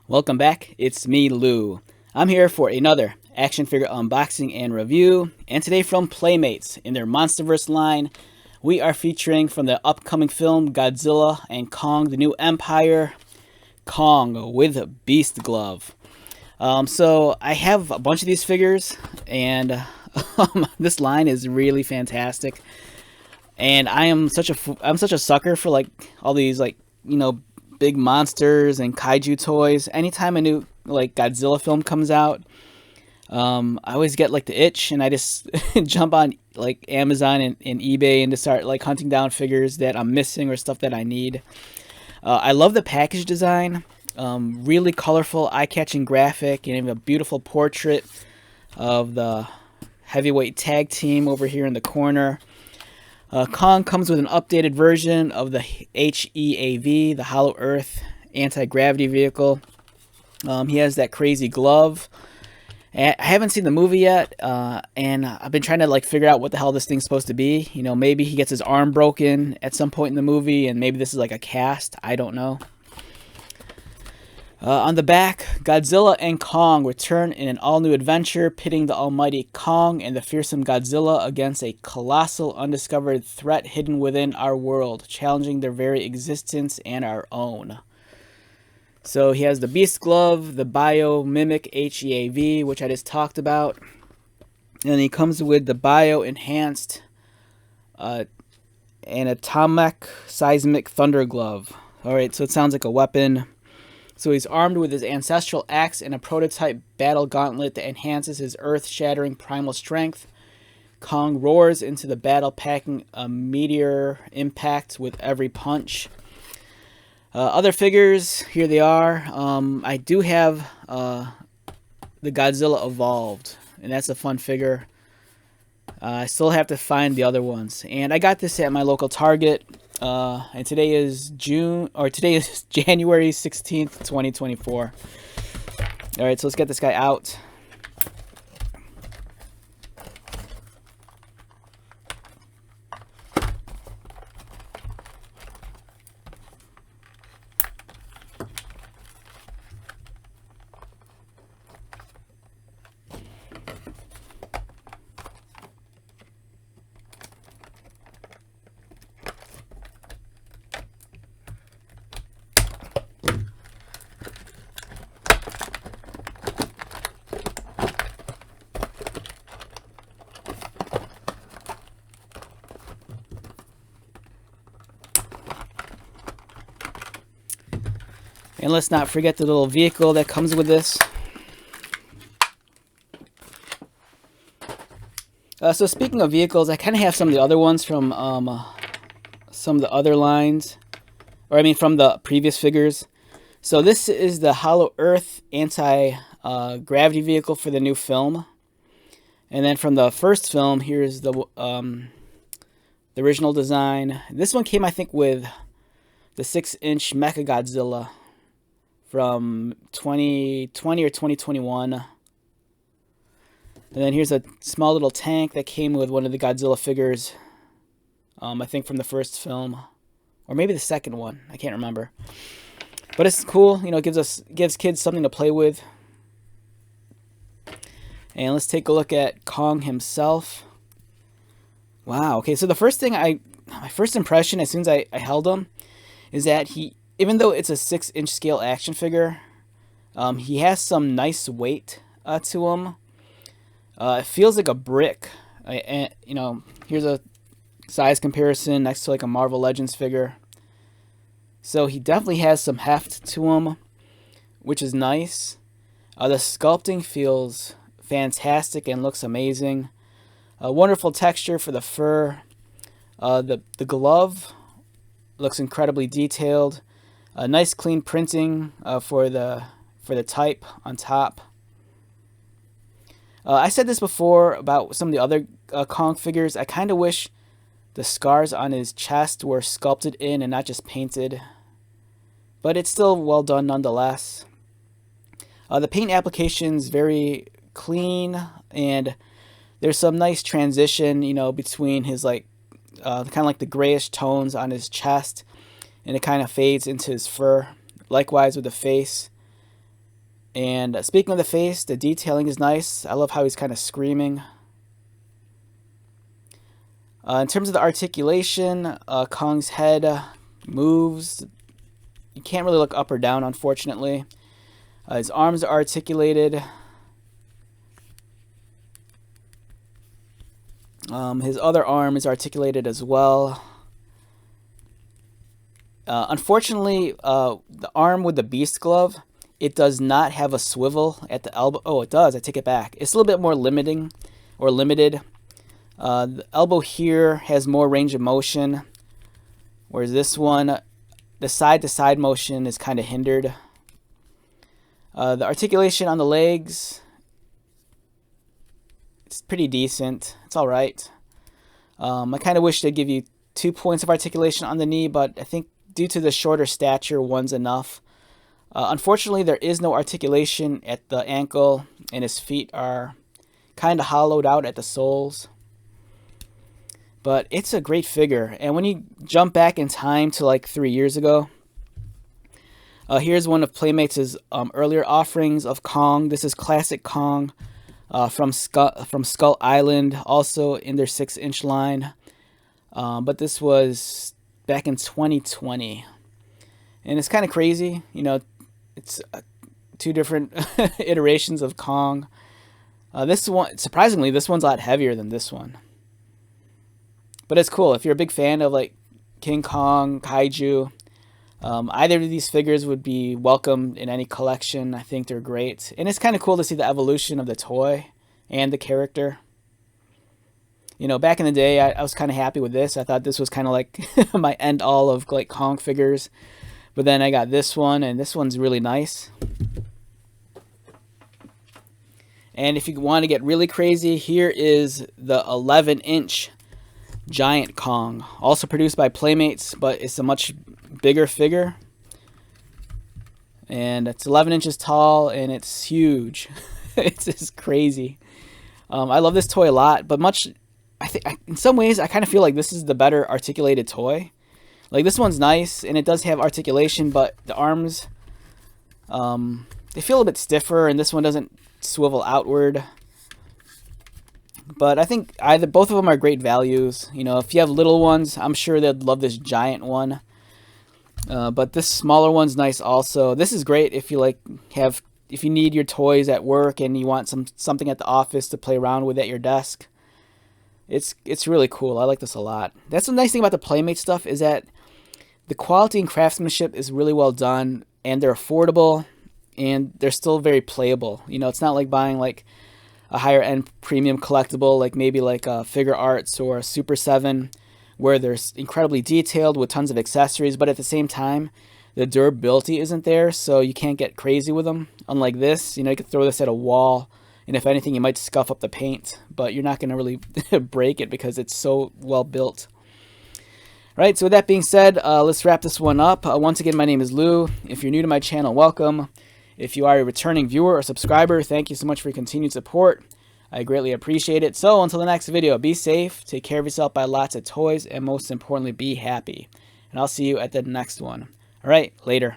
Welcome back, it's me, Lou. I'm here for another action figure unboxing and review, and today from Playmates in their Monsterverse line, we are featuring from the upcoming film Godzilla and Kong the New Empire, Kong with Beast Glove. So I have a bunch of these figures, and this line is really fantastic. And I'm such a sucker for like all these big monsters and kaiju toys. Anytime a new like Godzilla film comes out, I always get like the itch, and I just jump on like Amazon and eBay and just start like hunting down figures that I'm missing or stuff that I need. I love the package design, really colorful, eye-catching graphic, and even a beautiful portrait of the heavyweight tag team over here in the corner. Kong comes with an updated version of the HEAV, the Hollow Earth anti-gravity vehicle. He has that crazy glove. I haven't seen the movie yet, and I've been trying to like figure out what the hell this thing's supposed to be. You know, maybe he gets his arm broken at some point in the movie, and maybe this is like a cast. I don't know. On the back, Godzilla and Kong return in an all-new adventure, pitting the almighty Kong and the fearsome Godzilla against a colossal undiscovered threat hidden within our world, challenging their very existence and our own. So he has the Beast Glove, the Bio-Mimic HEAV, which I just talked about. And he comes with the Bio-Enhanced Anatomic Seismic Thunder Glove. Alright, so it sounds like a weapon. So he's armed with his ancestral axe and a prototype battle gauntlet that enhances his earth-shattering primal strength. Kong roars into the battle, packing a meteor impact with every punch. Other figures, here they are. I do have the Godzilla Evolved, and that's a fun figure. I still have to find the other ones. And I got this at my local Target. And today is January 16th, 2024. Alright, so let's get this guy out. And let's not forget the little vehicle that comes with this. So speaking of vehicles, I kind of have some of the other ones from some of the other lines. Or I mean from the previous figures. So this is the Hollow Earth anti-gravity vehicle for the new film. And then from the first film, here's the original design. This one came, I think, with the 6-inch Mechagodzilla from 2020 or 2021. And then here's a small little tank that came with one of the Godzilla figures. I think from the first film. Or maybe the second one. I can't remember. But it's cool. You know, it gives kids something to play with. And let's take a look at Kong himself. Wow. Okay, so the first thing my first impression as soon as I held him is that even though it's a 6-inch scale action figure, he has some nice weight to him. It feels like a brick. You know, here's a size comparison next to like a Marvel Legends figure. So he definitely has some heft to him, which is nice. The sculpting feels fantastic and looks amazing. A wonderful texture for the fur. The glove looks incredibly detailed. A nice clean printing for the type on top. I said this before about some of the other Kong figures. I kind of wish the scars on his chest were sculpted in and not just painted. But it's still well done nonetheless. The paint application's very clean, and there's some nice transition, you know, between his like kind of like the grayish tones on his chest, and it kind of fades into his fur. Likewise with the face. And speaking of the face, the detailing is nice. I love how he's kind of screaming. In terms of the articulation, Kong's head moves. You can't really look up or down, unfortunately. His arms are articulated. His other arm is articulated as well. Unfortunately, the arm with the beast glove, it does not have a swivel at the elbow. Oh, it does. I take it back. It's a little bit more limited. The elbow here has more range of motion, whereas this one, the side-to-side motion is kind of hindered. The articulation on the legs, it's pretty decent. It's all right. I kind of wish they'd give you 2 points of articulation on the knee, but I think due to the shorter stature, one's enough. Unfortunately, there is no articulation at the ankle, and his feet are kind of hollowed out at the soles. But it's a great figure. And when you jump back in time to like 3 years ago, here's one of Playmates' earlier offerings of Kong. This is classic Kong from Skull Island, also in their 6-inch line. But this was back in 2020. And it's kind of crazy. You know, it's 2 different iterations of Kong. This one, surprisingly, this one's a lot heavier than this one. But it's cool. If you're a big fan of like King Kong, Kaiju, either of these figures would be welcome in any collection. I think they're great. And it's kind of cool to see the evolution of the toy and the character. You know, back in the day, I was kind of happy with this. I thought this was kind of like my end all of like Kong figures. But then I got this one, and this one's really nice. And if you want to get really crazy, here is the 11-inch Giant Kong, also produced by Playmates, but it's a much bigger figure. And it's 11 inches tall, and it's huge. It's just crazy. I love this toy a lot, but in some ways, I kind of feel like this is the better articulated toy. Like, this one's nice, and it does have articulation, but the arms, they feel a bit stiffer, and this one doesn't swivel outward. But I think both of them are great values. You know, if you have little ones, I'm sure they'd love this giant one. But this smaller one's nice also. This is great if you if you need your toys at work and you want something at the office to play around with at your desk. It's really cool. I like this a lot. That's the nice thing about the Playmate stuff, is that the quality and craftsmanship is really well done, and they're affordable, and they're still very playable. You know, it's not like buying like a higher end premium collectible, like maybe like a Figure Arts or a Super 7, where they're incredibly detailed with tons of accessories, but at the same time, the durability isn't there, so you can't get crazy with them. Unlike this, you know, you could throw this at a wall, and if anything, you might scuff up the paint, but you're not going to really break it because it's so well built. All right, so with that being said, let's wrap this one up. Once again, my name is Lou. If you're new to my channel, welcome. If you are a returning viewer or subscriber, thank you so much for your continued support. I greatly appreciate it. So until the next video, be safe, take care of yourself, buy lots of toys, and most importantly, be happy. And I'll see you at the next one. All right, later.